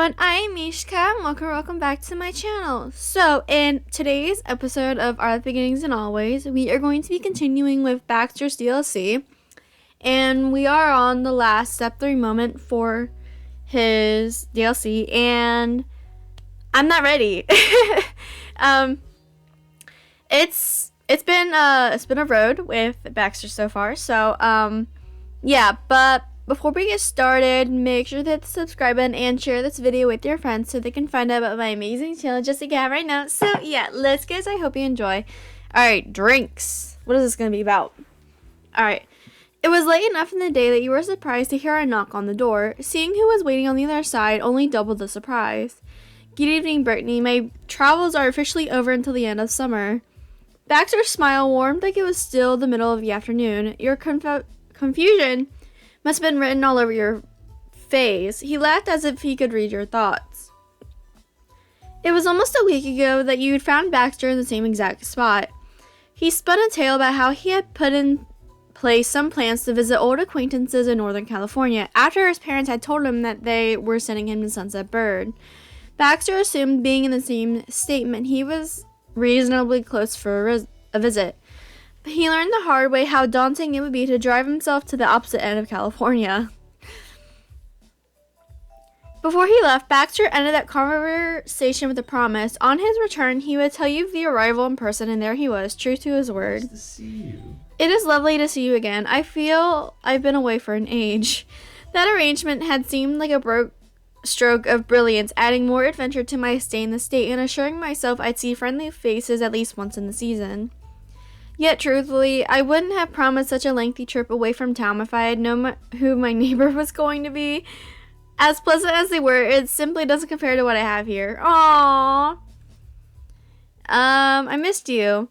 everyone, I'm Mishka and welcome back to my channel. So in today's episode of Our Life Beginnings and Always, we are going to be continuing with Baxter's DLC, and we are on the last step 3 moment for his DLC, and I'm not ready. It's been a road with Baxter so far, so yeah, but before we get started, make sure to hit the subscribe button and share this video with your friends so they can find out about my amazing challenges I have right now. So yeah, let's get I hope you enjoy. Alright, drinks. What is this going to be about? Alright. It was late enough in the day that you were surprised to hear a knock on the door. Seeing who was waiting on the other side only doubled the surprise. Good evening, Brittany. My travels are officially over until the end of summer. Baxter's smile warmed like it was still the middle of the afternoon. Your confusion must have been written all over your face. He laughed as if he could read your thoughts. It was almost a week ago that you had found Baxter in the same exact spot. He spun a tale about how he had put in place some plans to visit old acquaintances in Northern California after his parents had told him that they were sending him to Sunset Bird. Baxter assumed being in the same state meant he was reasonably close for a visit. But he learned the hard way how daunting it would be to drive himself to the opposite end of California. Before he left, Baxter ended that conversation with a promise. On his return, he would tell you of the arrival in person, and there he was, true to his word. Nice to see you. It is lovely to see you again. I feel I've been away for an age. That arrangement had seemed like a stroke of brilliance, adding more adventure to my stay in the state and assuring myself I'd see friendly faces at least once in the season. Yet, truthfully, I wouldn't have promised such a lengthy trip away from town if I had known who my neighbor was going to be. As pleasant as they were, it simply doesn't compare to what I have here. Aww. I missed you.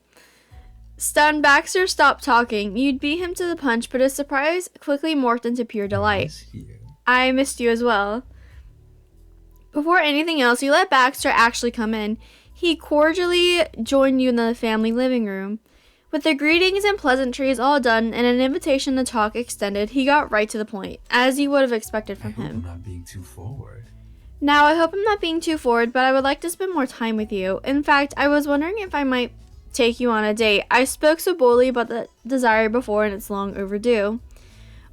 Stunned, Baxter stopped talking. You'd beat him to the punch, but his surprise quickly morphed into pure delight. I missed you as well. Before anything else, you let Baxter actually come in. He cordially joined you in the family living room. With the greetings and pleasantries all done and an invitation to talk extended, he got right to the point, as you would have expected from him. I'm not being too forward. Now, I hope I'm not being too forward, but I would like to spend more time with you. In fact, I was wondering if I might take you on a date. I spoke so boldly about the desire before, and it's long overdue.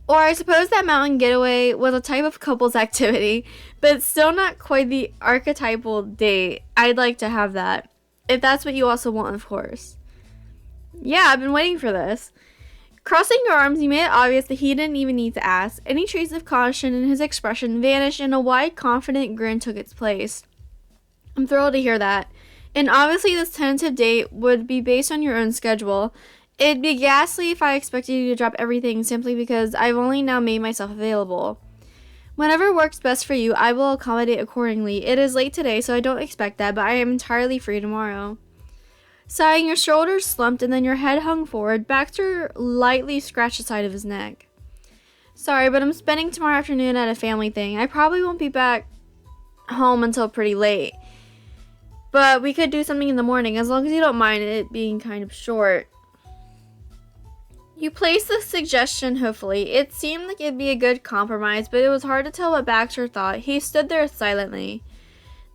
Or I suppose that mountain getaway was a type of couples activity, but it's still not quite the archetypal date. I'd like to have that. If that's what you also want, of course. Yeah, I've been waiting for this. Crossing your arms, you made it obvious that he didn't even need to ask. Any trace of caution in his expression vanished and a wide, confident grin took its place. I'm thrilled to hear that. And obviously this tentative date would be based on your own schedule. It'd be ghastly if I expected you to drop everything simply because I've only now made myself available. Whenever works best for you, I will accommodate accordingly. It is late today, so I don't expect that, but I am entirely free tomorrow. Sighing, your shoulders slumped and then your head hung forward. Baxter lightly scratched the side of his neck. Sorry, but I'm spending tomorrow afternoon at a family thing. I probably won't be back home until pretty late. But we could do something in the morning, as long as you don't mind it being kind of short. You placed the suggestion hopefully. It seemed like it'd be a good compromise, but it was hard to tell what Baxter thought. He stood there silently.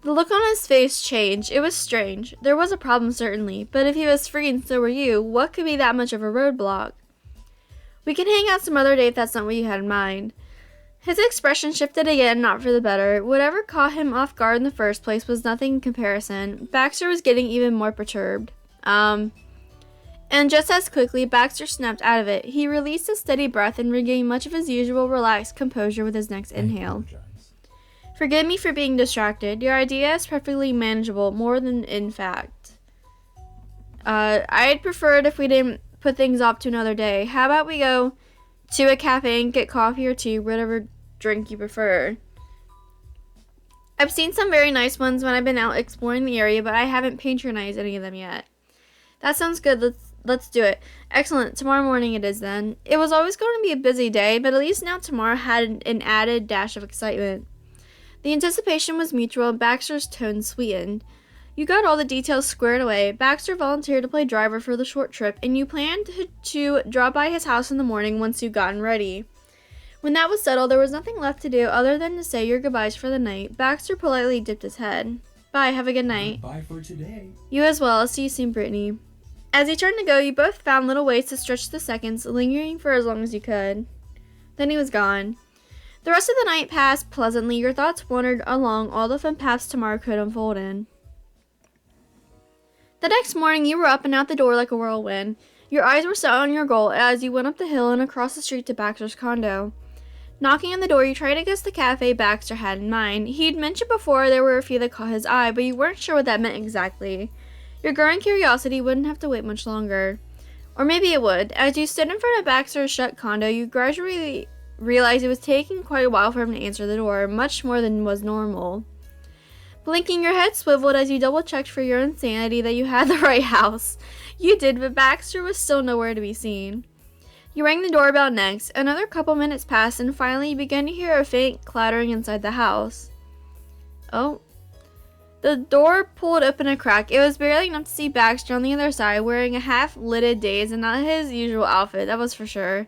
The look on his face changed. It was strange. There was a problem, certainly, but if he was free and so were you, what could be that much of a roadblock? We can hang out some other day if that's not what you had in mind. His expression shifted again, not for the better. Whatever caught him off guard in the first place was nothing in comparison. Baxter was getting even more perturbed. And just as quickly, Baxter snapped out of it. He released a steady breath and regained much of his usual relaxed composure with his next inhale. Forgive me for being distracted. Your idea is perfectly manageable, more than in fact. I'd prefer it if we didn't put things off to another day. How about we go to a cafe and get coffee or tea, whatever drink you prefer. I've seen some very nice ones when I've been out exploring the area, but I haven't patronized any of them yet. That sounds good. Let's do it. Excellent. Tomorrow morning it is then. It was always going to be a busy day, but at least now tomorrow had an added dash of excitement. The anticipation was mutual, and Baxter's tone sweetened. You got all the details squared away. Baxter volunteered to play driver for the short trip, and you planned to drop by his house in the morning once you'd gotten ready. When that was settled, there was nothing left to do other than to say your goodbyes for the night. Baxter politely dipped his head. Bye, have a good night. Bye for today. You as well. See you soon, Brittany. As he turned to go, you both found little ways to stretch the seconds, lingering for as long as you could. Then he was gone. The rest of the night passed pleasantly. Your thoughts wandered along all the fun paths tomorrow could unfold in. The next morning, you were up and out the door like a whirlwind. Your eyes were set on your goal as you went up the hill and across the street to Baxter's condo. Knocking on the door, you tried to guess the cafe Baxter had in mind. He'd mentioned before there were a few that caught his eye, but you weren't sure what that meant exactly. Your growing curiosity wouldn't have to wait much longer. Or maybe it would. As you stood in front of Baxter's shut condo, you gradually realized it was taking quite a while for him to answer the door, much more than was normal. Blinking, your head swiveled as you double-checked for your insanity that you had the right house. You did, but Baxter was still nowhere to be seen. You rang the doorbell next. Another couple minutes passed, and finally you began to hear a faint clattering inside the house. Oh. The door pulled open a crack. It was barely enough to see Baxter on the other side, wearing a half-lidded daze and not his usual outfit, that was for sure.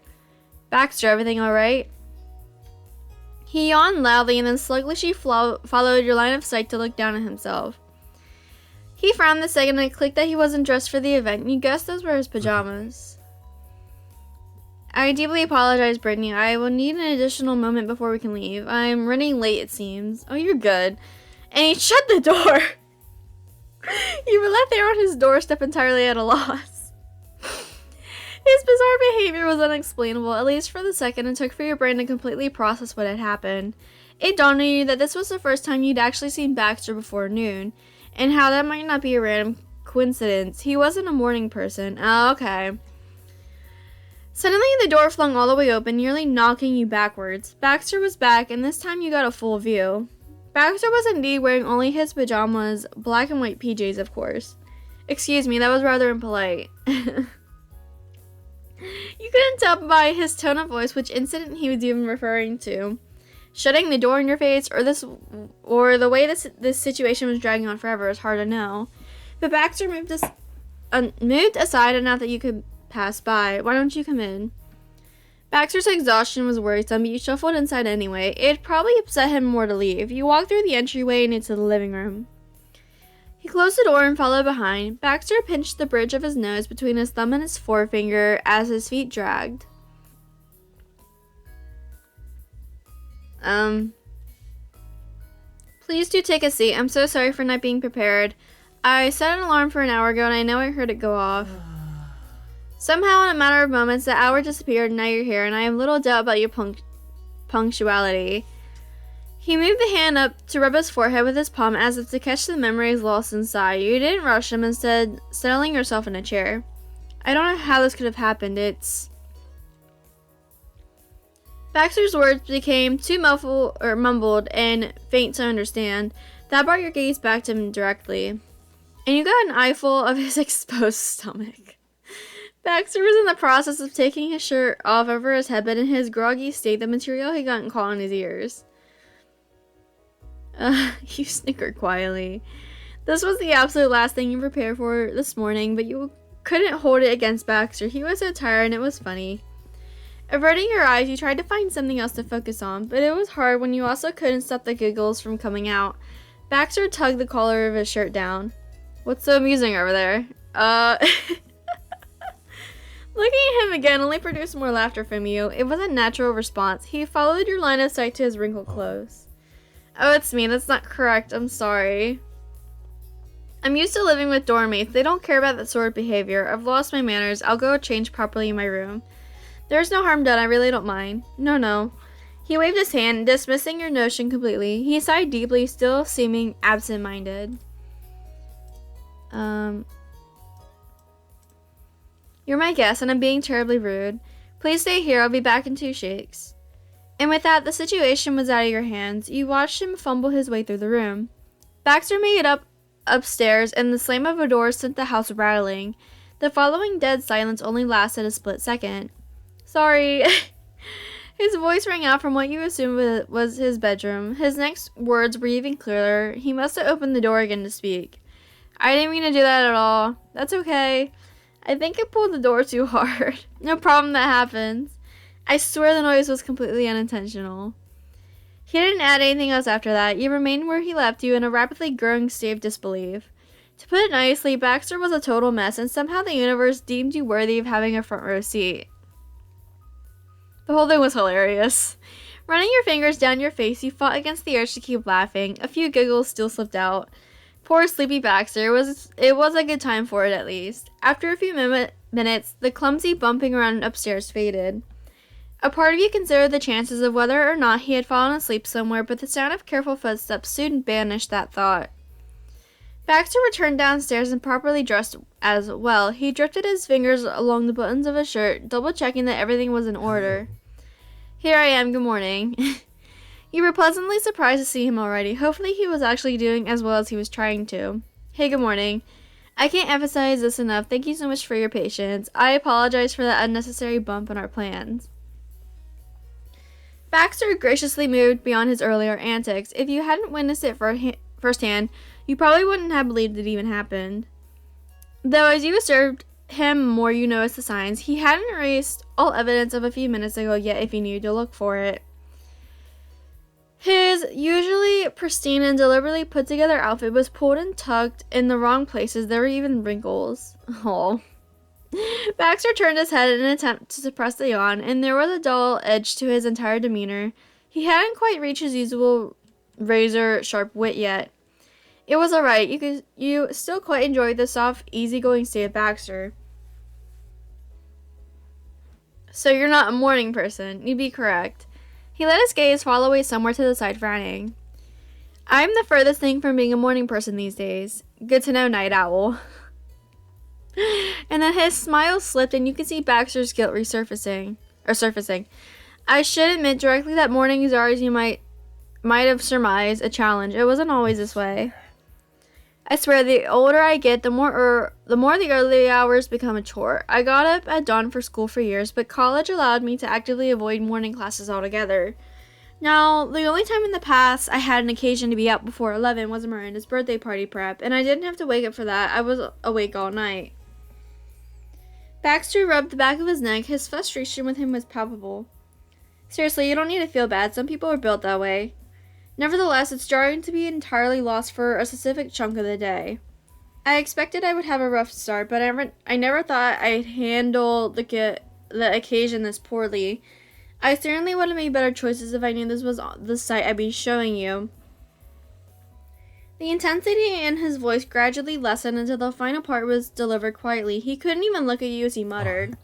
Baxter, everything alright? He yawned loudly and then sluggishly followed your line of sight to look down at himself. He frowned the second and it clicked that he wasn't dressed for the event. You guessed those were his pajamas. I deeply apologize, Brittany. I will need an additional moment before we can leave. I'm running late, it seems. Oh, you're good. And he shut the door. You were left there on his doorstep entirely at a loss. His bizarre behavior was unexplainable, at least for the second it took for your brain to completely process what had happened. It dawned on you that this was the first time you'd actually seen Baxter before noon, and how that might not be a random coincidence. He wasn't a morning person. Oh, okay. Suddenly, the door flung all the way open, nearly knocking you backwards. Baxter was back, and this time you got a full view. Baxter was indeed wearing only his pajamas, black and white PJs, of course. Excuse me, that was rather impolite. You couldn't tell by his tone of voice which incident he was even referring to. Shutting the door in your face, or the way this situation was dragging on forever is hard to know. But Baxter moved aside enough that you could pass by. Why don't you come in? Baxter's exhaustion was worrisome, but you shuffled inside anyway. It probably upset him more to leave. You walked through the entryway and into the living room. He closed the door and followed behind. Baxter pinched the bridge of his nose between his thumb and his forefinger as his feet dragged. Please do take a seat. I'm so sorry for not being prepared. I set an alarm for an hour ago and I know I heard it go off. Somehow, in a matter of moments, the hour disappeared and now you're here, and I have little doubt about your punctuality. He moved the hand up to rub his forehead with his palm as if to catch the memories lost inside. You didn't rush him, instead settling yourself in a chair. I don't know how this could have happened. Baxter's words became too mumbled and faint to understand. That brought your gaze back to him directly. And you got an eyeful of his exposed stomach. Baxter was in the process of taking his shirt off over his head, but in his groggy state, the material had gotten caught in his ears. You snickered quietly. This was the absolute last thing you prepared for this morning, but you couldn't hold it against Baxter. He was so tired and it was funny. Averting your eyes, you tried to find something else to focus on, but it was hard when you also couldn't stop the giggles from coming out. Baxter tugged the collar of his shirt down. What's so amusing over there? Looking at him again only produced more laughter from you. It was a natural response. He followed your line of sight to his wrinkled clothes. Oh, it's me. That's not correct. I'm sorry. I'm used to living with dormmates. They don't care about that sort of behavior. I've lost my manners. I'll go change properly in my room. There's no harm done. I really don't mind. No. He waved his hand, dismissing your notion completely. He sighed deeply, still seeming absent-minded. You're my guest, and I'm being terribly rude. Please stay here. I'll be back in 2 shakes. And with that, the situation was out of your hands. You watched him fumble his way through the room. Baxter made it upstairs, and the slam of a door sent the house rattling. The following dead silence only lasted a split second. Sorry. His voice rang out from what you assumed was his bedroom. His next words were even clearer. He must have opened the door again to speak. I didn't mean to do that at all. That's okay. I think I pulled the door too hard. No problem, that happens. I swear the noise was completely unintentional. He didn't add anything else after that. You remained where he left you in a rapidly growing state of disbelief. To put it nicely, Baxter was a total mess, and somehow the universe deemed you worthy of having a front row seat. The whole thing was hilarious. Running your fingers down your face, you fought against the urge to keep laughing. A few giggles still slipped out. Poor sleepy Baxter. It was a good time for it, at least. After a few minutes, the clumsy bumping around upstairs faded. A part of you considered the chances of whether or not he had fallen asleep somewhere, but the sound of careful footsteps soon banished that thought. Baxter returned downstairs and properly dressed as well. He drifted his fingers along the buttons of his shirt, double-checking that everything was in order. Here I am, good morning. You were pleasantly surprised to see him already. Hopefully he was actually doing as well as he was trying to. Hey, good morning. I can't emphasize this enough. Thank you so much for your patience. I apologize for that unnecessary bump in our plans. Baxter graciously moved beyond his earlier antics. If you hadn't witnessed it firsthand, you probably wouldn't have believed it even happened. Though as you observed him more, you noticed the signs. He hadn't erased all evidence of a few minutes ago yet if he knew to look for it. His usually pristine and deliberately put together outfit was pulled and tucked in the wrong places. There were even wrinkles. Oh. Baxter turned his head in an attempt to suppress the yawn, and there was a dull edge to his entire demeanor. He hadn't quite reached his usual razor-sharp wit yet. It was alright. You still quite enjoyed the soft, easygoing state of Baxter. So you're not a morning person. You'd be correct. He let his gaze fall away somewhere to the side, frowning. I'm the furthest thing from being a morning person these days. Good to know, night owl. And then his smile slipped, and you could see Baxter's guilt surfacing. I should admit directly that mornings are, as you might have surmised, a challenge. It wasn't always this way. I swear, the older I get, the more the early hours become a chore. I got up at dawn for school for years, but college allowed me to actively avoid morning classes altogether. Now, the only time in the past I had an occasion to be out before 11 was Miranda's birthday party prep, and I didn't have to wake up for that. I was awake all night. Baxter rubbed the back of his neck. His frustration with him was palpable. Seriously, you don't need to feel bad. Some people are built that way. Nevertheless, it's jarring to be entirely lost for a specific chunk of the day. I expected I would have a rough start, but I never thought I'd handle the occasion this poorly. I certainly would have made better choices if I knew this was the sight I'd be showing you. The intensity in his voice gradually lessened until the final part was delivered quietly. He couldn't even look at you as he muttered.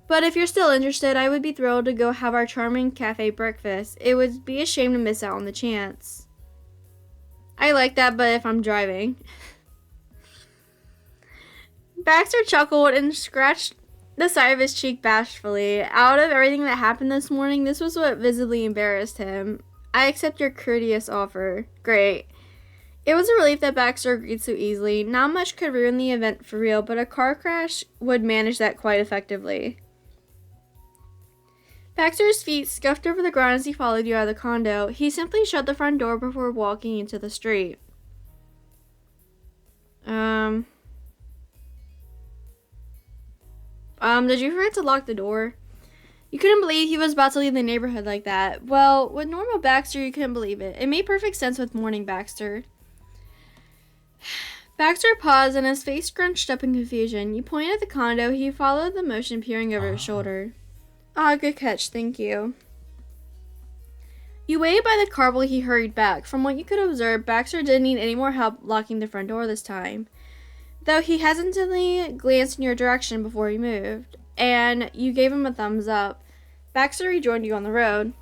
But if you're still interested, I would be thrilled to go have our charming cafe breakfast. It would be a shame to miss out on the chance. I like that, but if I'm driving. Baxter chuckled and scratched the side of his cheek bashfully. Out of everything that happened this morning, this was what visibly embarrassed him. I accept your courteous offer. Great. It was a relief that Baxter agreed so easily. Not much could ruin the event for real, but a car crash would manage that quite effectively. Baxter's feet scuffed over the ground as he followed you out of the condo. He simply shut the front door before walking into the street. Did you forget to lock the door? You couldn't believe he was about to leave the neighborhood like that. Well, with normal Baxter, you couldn't believe it. It made perfect sense with morning Baxter. Baxter paused and his face scrunched up in confusion. You pointed at the condo. He followed the motion, peering over his shoulder. Ah, good catch, thank you. You waited by the car while he hurried back. From what you could observe, Baxter didn't need any more help locking the front door this time. Though he hesitantly glanced in your direction before he moved, and you gave him a thumbs up. Baxter rejoined you on the road.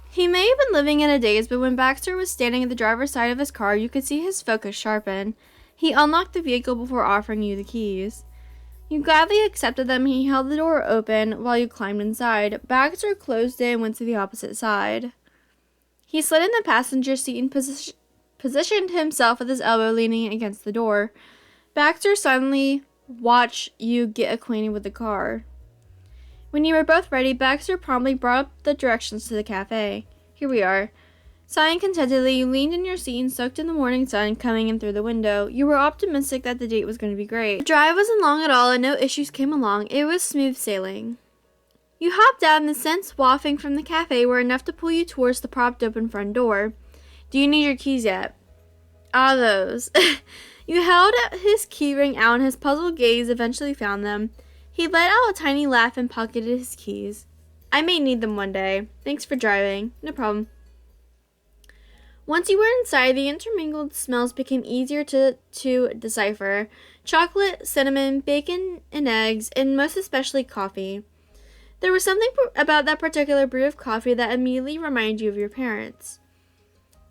He may have been living in a daze, but when Baxter was standing at the driver's side of his car, you could see his focus sharpen. He unlocked the vehicle before offering you the keys. You gladly accepted them, and he held the door open while you climbed inside. Baxter closed it and went to the opposite side. He slid in the passenger seat and positioned himself with his elbow leaning against the door. Baxter silently watched you get acquainted with the car. When you were both ready, Baxter promptly brought up the directions to the cafe. Here we are. Sighing contentedly, you leaned in your seat and soaked in the morning sun coming in through the window. You were optimistic that the date was going to be great. The drive wasn't long at all and no issues came along. It was smooth sailing. You hopped out and the scents wafting from the cafe were enough to pull you towards the propped open front door. Do you need your keys yet? Ah, those. You held his key ring out and his puzzled gaze eventually found them. He let out a tiny laugh and pocketed his keys. I may need them one day. Thanks for driving. No problem. Once you were inside, the intermingled smells became easier to decipher. Chocolate, cinnamon, bacon and eggs, and most especially coffee. There was something about that particular brew of coffee that immediately reminded you of your parents.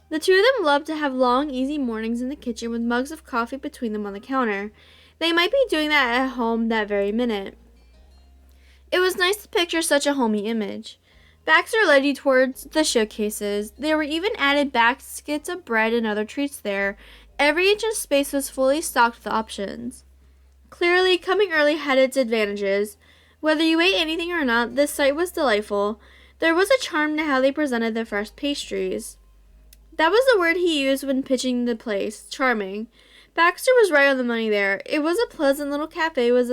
The two of them loved to have long, easy mornings in the kitchen with mugs of coffee between them on the counter. They might be doing that at home that very minute. It was nice to picture such a homey image. Baxter led you towards the showcases. There were even added baskets of bread and other treats there. Every inch of space was fully stocked with options. Clearly, coming early had its advantages. Whether you ate anything or not, this sight was delightful. There was a charm to how they presented the fresh pastries. That was the word he used when pitching the place, charming. Baxter was right on the money there. It was a pleasant little cafe with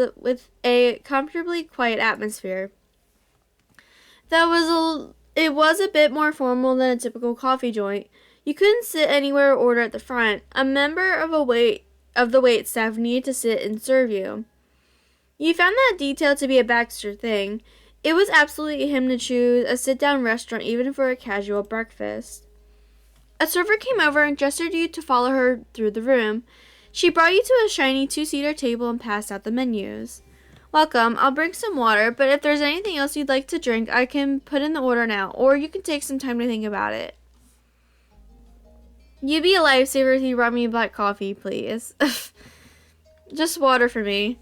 a comfortably quiet atmosphere. It was a bit more formal than a typical coffee joint. You couldn't sit anywhere or order at the front. A member of the wait staff needed to sit and serve you. You found that detail to be a Baxter thing. It was absolutely him to choose a sit-down restaurant even for a casual breakfast. A server came over and gestured you to follow her through the room. She brought you to a shiny two-seater table and passed out the menus. Welcome, I'll bring some water, but if there's anything else you'd like to drink, I can put in the order now, or you can take some time to think about it. You'd be a lifesaver if you brought me black coffee, please. Just water for me.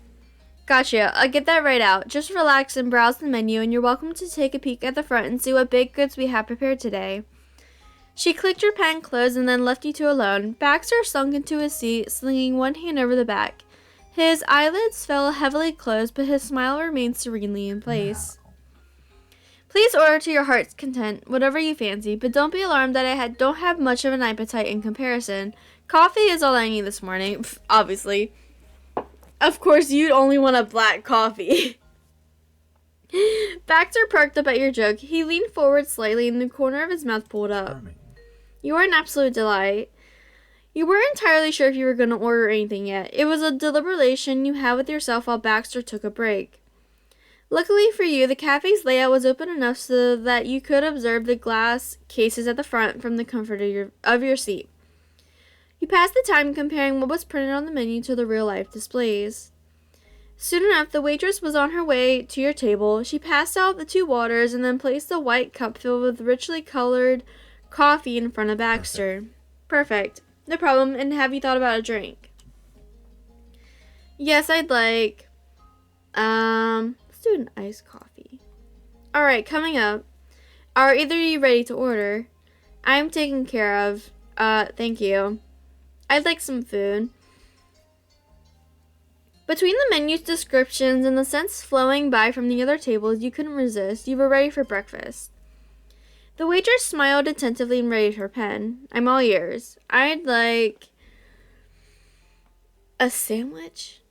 Gotcha, I'll get that right out. Just relax and browse the menu, and you're welcome to take a peek at the front and see what baked goods we have prepared today. She clicked her pen closed and then left you two alone. Baxter sunk into his seat, slinging one hand over the back. His eyelids fell heavily closed, but his smile remained serenely in place. Please order to your heart's content, whatever you fancy, but don't be alarmed that I don't have much of an appetite in comparison. Coffee is all I need this morning, Pff, obviously. Of course, you'd only want a black coffee. Baxter perked up at your joke. He leaned forward slightly and the corner of his mouth pulled up. You were an absolute delight. You weren't entirely sure if you were going to order anything yet. It was a deliberation you had with yourself while Baxter took a break. Luckily for you, the cafe's layout was open enough so that you could observe the glass cases at the front from the comfort of your seat. You passed the time comparing what was printed on the menu to the real-life displays. Soon enough, the waitress was on her way to your table. She passed out the two waters and then placed a white cup filled with richly colored coffee in front of Baxter. Perfect. No problem. And have you thought about a drink? Yes, I'd like, let's do an iced coffee. Alright, coming up. Are either of you ready to order? I'm taken care of. Thank you. I'd like some food. Between the menu's descriptions and the scents flowing by from the other tables, you couldn't resist. You were ready for breakfast. The waitress smiled attentively and raised her pen. I'm all ears. I'd like a sandwich.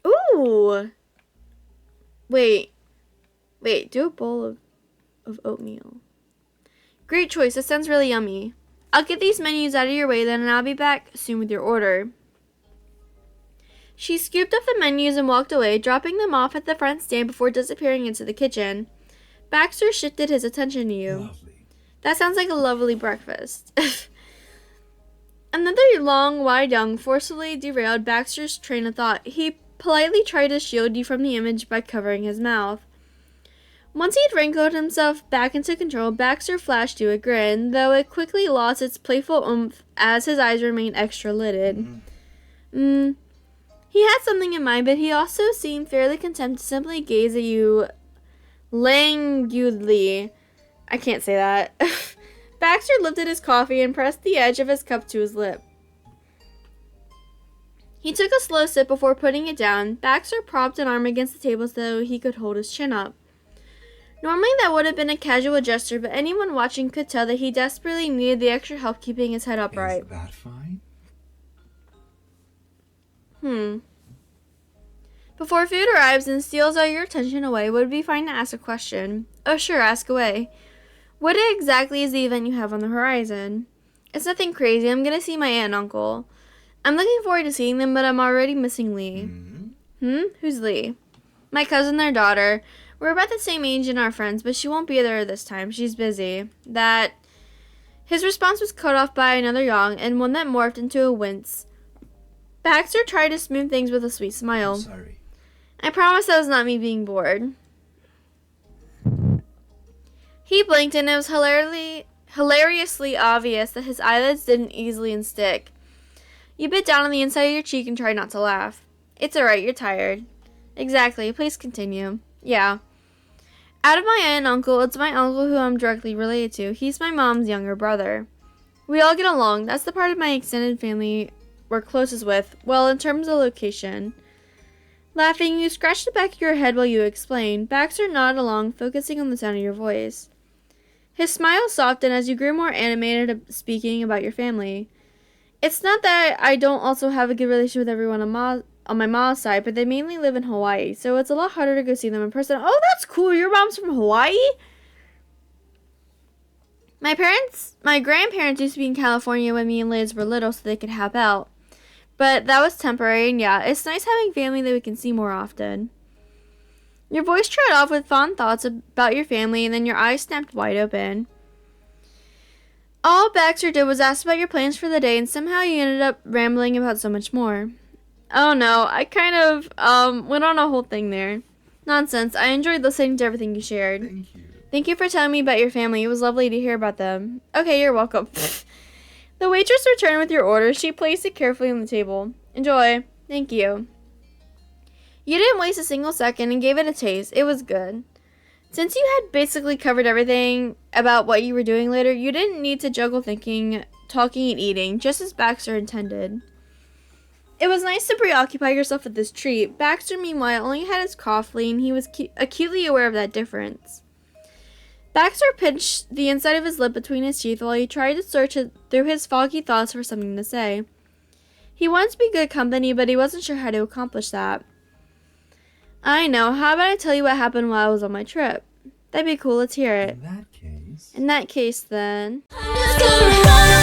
Ooh. Wait, do a bowl of oatmeal. Great choice. That sounds really yummy. I'll get these menus out of your way then, and I'll be back soon with your order. She scooped up the menus and walked away, dropping them off at the front stand before disappearing into the kitchen. Baxter shifted his attention to you. Lovely. That sounds like a lovely breakfast. Another long, wide yawn forcibly derailed Baxter's train of thought. He politely tried to shield you from the image by covering his mouth. Once he'd wrinkled himself back into control, Baxter flashed you a grin, though it quickly lost its playful oomph as his eyes remained extra-lidded. He had something in mind, but he also seemed fairly content to simply gaze at you languidly. I can't say that. Baxter lifted his coffee and pressed the edge of his cup to his lip. He took a slow sip before putting it down. Baxter propped an arm against the table so he could hold his chin up. Normally that would have been a casual gesture, but anyone watching could tell that he desperately needed the extra help keeping his head upright. Is that fine? Before food arrives and steals all your attention away, would it be fine to ask a question? Oh sure, ask away. What exactly is the event you have on the horizon? It's nothing crazy. I'm gonna see my aunt and uncle. I'm looking forward to seeing them, but I'm already missing Lee. Who's Lee? My cousin, their daughter. We're about the same age and our friends, but she won't be there this time. She's busy. His response was cut off by another yawn, and one that morphed into a wince. Baxter tried to smooth things with a sweet smile. I'm sorry. I promise that was not me being bored. He blinked, and it was hilariously obvious that his eyelids didn't easily stick. You bit down on the inside of your cheek and tried not to laugh. It's alright, you're tired. Exactly, please continue. Yeah. Out of my aunt and uncle, it's my uncle who I'm directly related to. He's my mom's younger brother. We all get along. That's the part of my extended family we're closest with. Well, in terms of location. Laughing, you scratched the back of your head while you explained. Baxter nodded along, focusing on the sound of your voice. His smile softened as you grew more animated speaking about your family. It's not that I don't also have a good relationship with everyone on my mom's side, but they mainly live in Hawaii, so it's a lot harder to go see them in person. Oh, that's cool. Your mom's from Hawaii? My grandparents used to be in California when me and Liz were little so they could help out. But that was temporary, and yeah, it's nice having family that we can see more often. Your voice trailed off with fond thoughts about your family, and then your eyes snapped wide open. All Baxter did was ask about your plans for the day, and somehow you ended up rambling about so much more. Oh no, I kind of went on a whole thing there. Nonsense. I enjoyed listening to everything you shared. Thank you. Thank you for telling me about your family. It was lovely to hear about them. Okay, you're welcome. The waitress returned with your order. She placed it carefully on the table. Enjoy. Thank you. You didn't waste a single second and gave it a taste. It was good. Since you had basically covered everything about what you were doing later, you didn't need to juggle thinking, talking, and eating, just as Baxter intended. It was nice to preoccupy yourself with this treat. Baxter, meanwhile, only had his cough lean. He was acutely aware of that difference. Baxter pinched the inside of his lip between his teeth while he tried to search through his foggy thoughts for something to say. He wanted to be good company, but he wasn't sure how to accomplish that. I know. How about I tell you what happened while I was on my trip? That'd be cool. Let's hear it. In that case... In that case, then... I'm just gonna run